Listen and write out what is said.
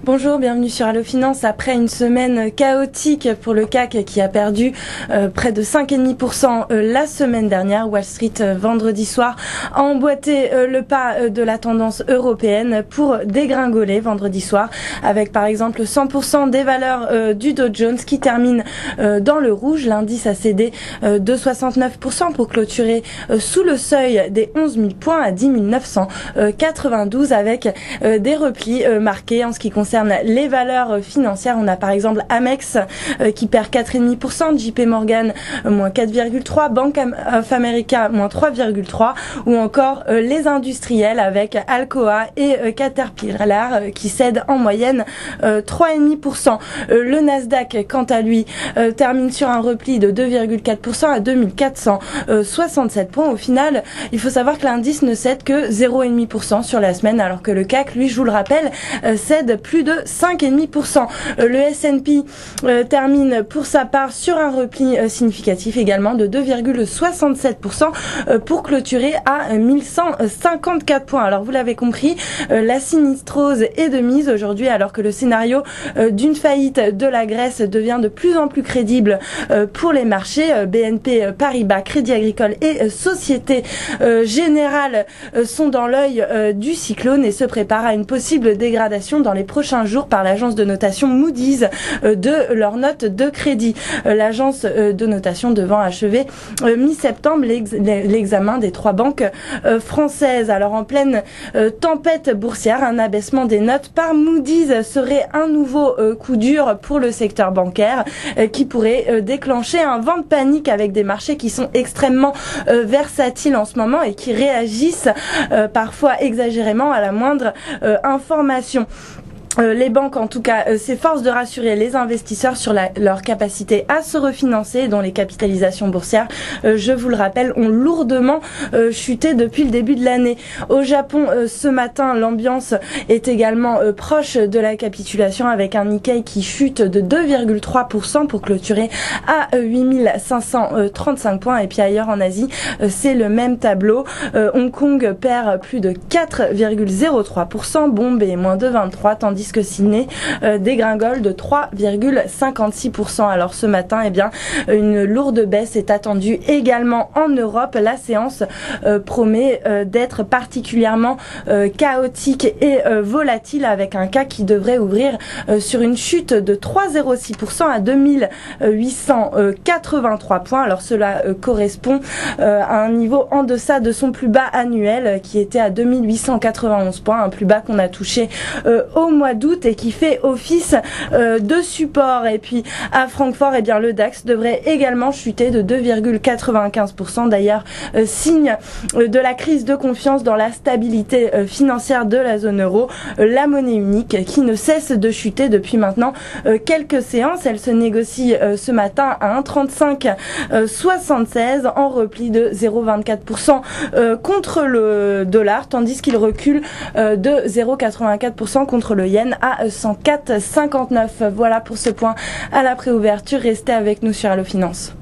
Bonjour, bienvenue sur Allo Finance. Après une semaine chaotique pour le CAC qui a perdu près de 5,5% la semaine dernière, Wall Street vendredi soir a emboîté le pas de la tendance européenne pour dégringoler vendredi soir, avec par exemple 100% des valeurs du Dow Jones qui termine dans le rouge. L'indice a cédé de 69% pour clôturer sous le seuil des 11 000 points à 10 992 avec des replis marqués en ce qui concerne les valeurs financières. On a par exemple Amex qui perd 4,5%, JP Morgan moins 4,3%, Bank of America moins 3,3%, ou encore les industriels avec Alcoa et Caterpillar qui cèdent en moyenne 3,5%. Le Nasdaq, quant à lui, termine sur un repli de 2,4% à 2467 points. Au final, il faut savoir que l'indice ne cède que 0,5% sur la semaine, alors que le CAC, lui, je vous le rappelle, cède plus de 5,5%. Le S&P termine pour sa part sur un repli significatif également de 2,67% pour clôturer à 1154 points. Alors vous l'avez compris, la sinistrose est de mise aujourd'hui, alors que le scénario d'une faillite de la Grèce devient de plus en plus crédible pour les marchés. BNP Paribas, Crédit Agricole et Société Générale sont dans l'œil du cyclone et se préparent à une possible dégradation dans les prochains jours par l'agence de notation Moody's de leur note de crédit. L'agence de notation devant achever mi-septembre l'examen des trois banques françaises. Alors en pleine tempête boursière, un abaissement des notes par Moody's serait un nouveau coup dur pour le secteur bancaire qui pourrait déclencher un vent de panique avec des marchés qui sont extrêmement versatiles en ce moment et qui réagissent parfois exagérément à la moindre information. Les banques, en tout cas, s'efforcent de rassurer les investisseurs sur leur capacité à se refinancer, dont les capitalisations boursières, je vous le rappelle, ont lourdement chuté depuis le début de l'année. Au Japon, ce matin, l'ambiance est également proche de la capitulation, avec un Nikkei qui chute de 2,3% pour clôturer à 8535 points. Et puis ailleurs en Asie, c'est le même tableau. Hong Kong perd plus de 4,03%, Bombay moins de 23%, tandis que Sydney dégringole de 3,56%. Alors ce matin, eh bien, une lourde baisse est attendue également en Europe. La séance promet d'être particulièrement chaotique et volatile, avec un CAC qui devrait ouvrir sur une chute de 3,06% à 2883 points. Alors cela correspond à un niveau en deçà de son plus bas annuel qui était à 2891 points, un plus bas qu'on a touché au mois d'août et qui fait office de support. Et puis à Francfort, eh bien, le DAX devrait également chuter de 2,95%. D'ailleurs, signe de la crise de confiance dans la stabilité financière de la zone euro, la monnaie unique qui ne cesse de chuter depuis maintenant quelques séances. Elle se négocie ce matin à 1,3576 en repli de 0,24% contre le dollar, tandis qu'il recule de 0,84% contre le yen à 104,59. Voilà pour ce point à la préouverture. Restez avec nous sur Allo Finance.